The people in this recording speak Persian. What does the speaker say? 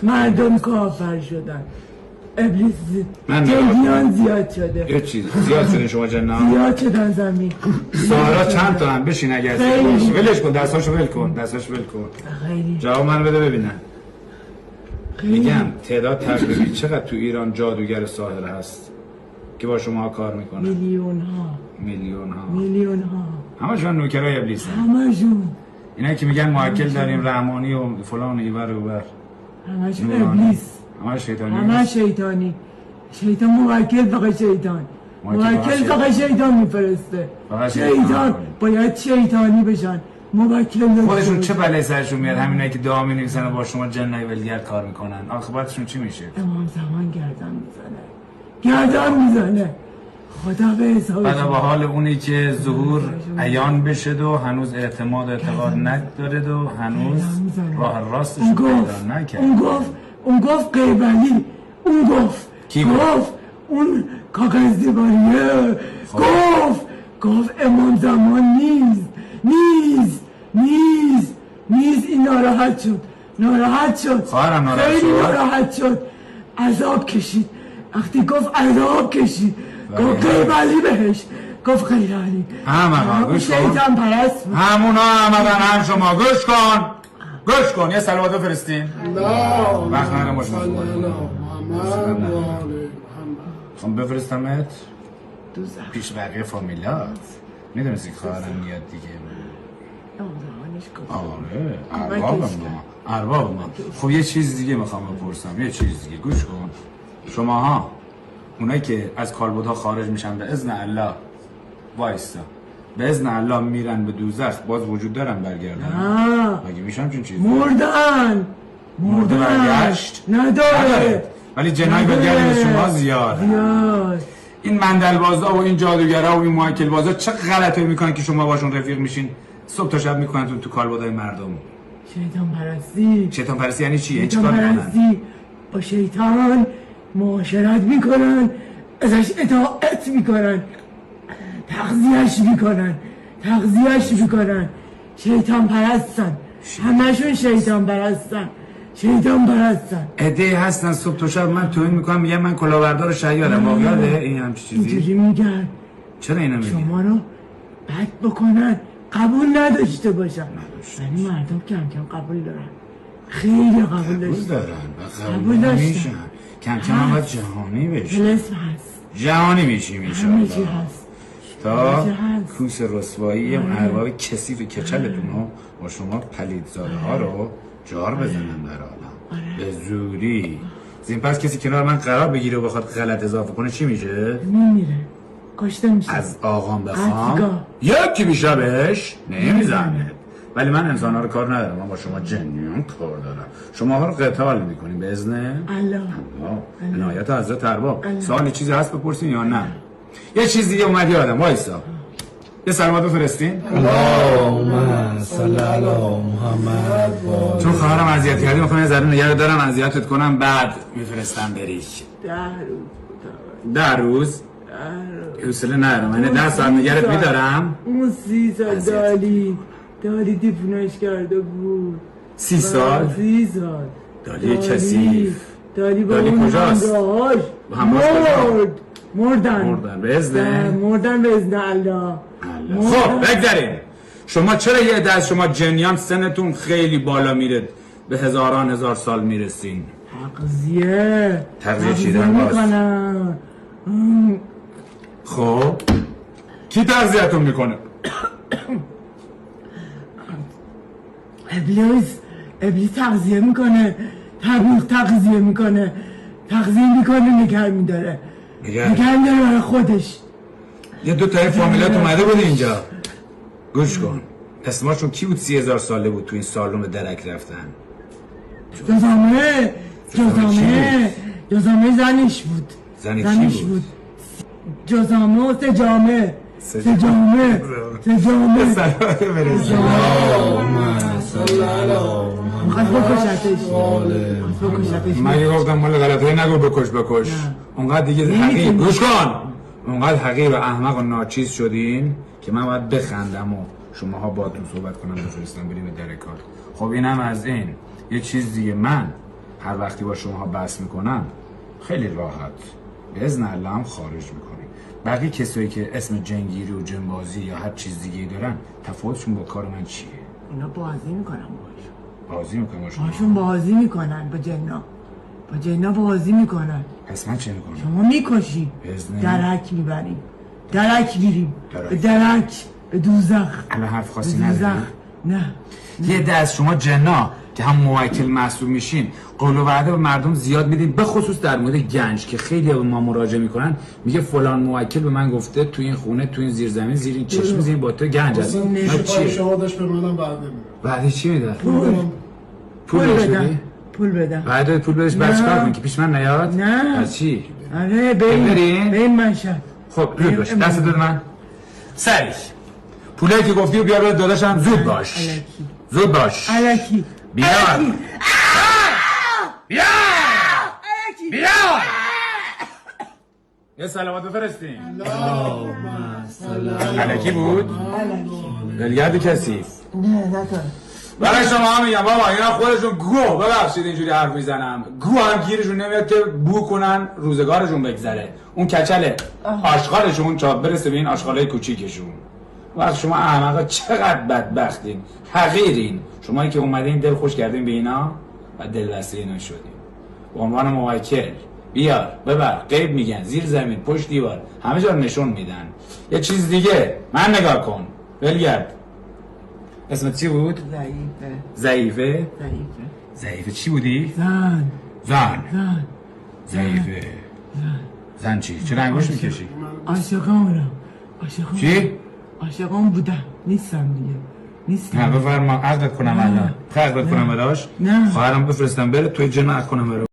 مردم کافر شدن، ابلیس جنگیان زیاد شده. یه چیز زیاد شدن شما جنان؟ زیاد شدن زمین. سارا چند تا هم بشین اگر باشه. ولش کن، دستاشو ول کن، دستاشو ول کن. خیلی جواب منو بده ببینم. میگم تعداد تقریبی چقدر تو ایران جادوگر ساحر هست که با شما کار میکنن؟ میلیون ها. همشون نوکرای ابلیس هستن. همشون. اینا که میگن موکل داریم رحمانی و فلان ایور و اوور. همشون ابلیس. همش شیطانی. همش شیطانی. شیطان موکل فقط شیطان. موکل فقط شیطان میفرسته. شیطان باید شیطانی بشن. موکل خودشون چه بلایی سرشون میاد؟ همینایی که دعا می‌نویسن و با شما جنای ولگر کار میکنن. عاقبتشون چی میشه؟ امام زمان گردن میزنه. خدا به حساب بعد به حال اونی که ظهور عیان بشه و هنوز اعتماد اعتقاد نداره و هنوز راه راستش پیدا نکرده. اون گفت قیبلی. اون گفت اون کاغذ دیواریه. گفت امام زمان نیست. این ناراحت شد. خیلی ناراحت شد. عذاب کشید. وقتی گفت عذاب کشید گفت قیبلی بهش. گفت قیبلی. گوش کن. شیطان پرست بود. همونا آمدن هم شما. گوش کن. یه صلوات بفرستین. وقت نرم باشم. خب بفرستمت پیش بقیه فامیلات. میدونستی که خواهرم میاد دیگه. ارباب ما. خب یه چیز دیگه میخوام بپرسم. گوش کن. شماها اونایی که از کالبدها خارج میشن به اذن الله وایستا، به اذن الله میرن به دوزخ، باز وجود دارن برگردن؟ مگه میشم چون چیزی؟ مرده برگشت؟ نداره. ولی جنای برگردن شما زیاد. این مندلبازا و این جادوگرا و این موکل بازا چه غلطی میکنن که شما باشون رفیق میشین صبح تا شب میکنن تو کالبدهای مردم؟ شیطان پرستی یعنی چی؟ چیکار میکنن؟ با شیطان معاشرت میکنن، ازش اطاعت میکنن، تغذیهش میکنن. شیطان پرستن. همشون شیطان پرستن. عده هستن صبح تا شب من توهین میکنم، میگم من کلاهبردار شیادم. واقعا این هم چیزی اینجوری میگن. چرا اینا میگن؟ شما رو بد بکنن، قبول نداشته باشن. یعنی مردم کم کم قبول دارن. خیلی قبول داشتن. کم کم باید جهانی بشه. طلسم هست. جهانی میشیم انشاءالله. تا هست. کوس رسوایی ارباب کثیف کچلتون ها با شما پلیدزاده ها رو جار بزنن در عالم. به زوری. زین پس کسی کنار من قرار بگیره و بخواد غلط اضافه کنه چی میشه؟ میمیره. کشته میشه. از آقام بخوام یکی بیشه بهش نمیزنه. ولی من انسان ها رو کار ندارم، من با شما جنیان کار دارم. شما ها رو قتال میکنیم به اذن الله. عنایت حضرت ارباب. سوالی چیزی هست بپرسین یا نه؟ یه چیز دیگه اومد یادم. وایسا یه سلامت بفرستین. اللهم صل علی محمد. چون خواهرم اذیت کردی میخوام یه ذره نگه دارم اذیتت کنم بعد میفرستم بری. 10 روز حوصله ندارم. یعنی 10 ساعت نگرت میدارم. اون 30 سال دالی دیپونش کرده بود. 30 سال؟ 30 سال دالی کثیف. دالی با اون مردن به اذن الله. خب بگذاریم. شما چرا یه عده از شما جنیان سنتون خیلی بالا میره به هزار سال میرسین؟ تغذیه چیدن باز. خب کی تغذیه‌تون میکنه؟ ابلیس تغذیه میکنه. نگه میداره برای خودش. یه دو تایی فامیلات اومده بود اینجا. گوش کن. اسماشون کی بود 30,000 ساله بود تو این سالون به درک رفتن؟ جزامه زنش بود. زنش بود؟ جزامه و سجامه. سلامت برسید. من گفتم مال غلطایی نگو بکش. اونقدر دیگه حقیر. گوش کن. اونقدر حقیر و احمق و ناچیز شدین که من باید بخندم و شماها باهاتون صحبت کنم بفرستم بریم در کار. خب اینم از این. یه چیز دیگه، من هر وقتی با شما بحث میکنم خیلی راحت به اذن الله هم خارج میکنیم. بقیه کسایی که اسم جنگیری و جنبازی یا هر چیز دیگه دارن تفاوتشون با کار من چیه؟ اینا بازی میکنن بازی میکنن باشون بازی میکنن با جنا بازی میکنن. پس من چه میکنم؟ شما میکشی، درک میبریم، درک میریم، به درک، به دوزخ. الان حرف خاصی نداری؟ نه یه ده از شما جنا که هم موکل محسوب میشین قول و وعده به مردم زیاد میدین، به خصوص در مورد گنج که خیلی به ما مراجعه میکنن، میگه فلان موکل به من گفته تو این خونه تو این زیرزمین زیر این چشم زیر با تو گنج هست. چیه؟ شما داشت به منم وعده میده. وعده چی میده؟ پول بدم. پول بدم. وعده پول بدش بعد چیکار کنی که پیش من نیاد؟ نه. از چی؟ آره بریم منشد. خب زود باش. دست بده من. سریع. پولی که گفتی و بیار بده داداشم. زود باش. الکی. زود باش. الکی. بیار. بیار. بیار. یه سلامات بفرستیم. الکی بود؟ دلگرد کسی؟ نه نکن. برای شما هم میگم بابا اینا خودشون گو، ببخشید اینجوری حرف میزنم، گو هم گیرشون نمیاد که بو کنن روزگارشون بگذره. اون کچله آشغالشون چاپ برسه به این آشغالای کوچیکشون. وقت شما احمقا چقدر بدبختین، حقیرین. شمایی که اومدین دل خوش کردین به اینا و دلبسته اینا شدین. به عنوان موکل بیار ببر غیب میگن، زیر زمین پشت دیوار همه جا نشون میدن. یه چیز دیگه من نگاه کن بلگرد. اسمت چی بود؟ ضعیفه. ضعیفه چی بودی؟ زن. ضعیفه. زن چی؟ چرا انگوش میکشی؟ عاشقانم. چی؟ عاشقان بودم نیستم دیگه. نیستم. نه بفرما عقدت کنم الان. عقدت کنم براش؟ نه. خواهرم بفرستم بره توی جناح کنم برای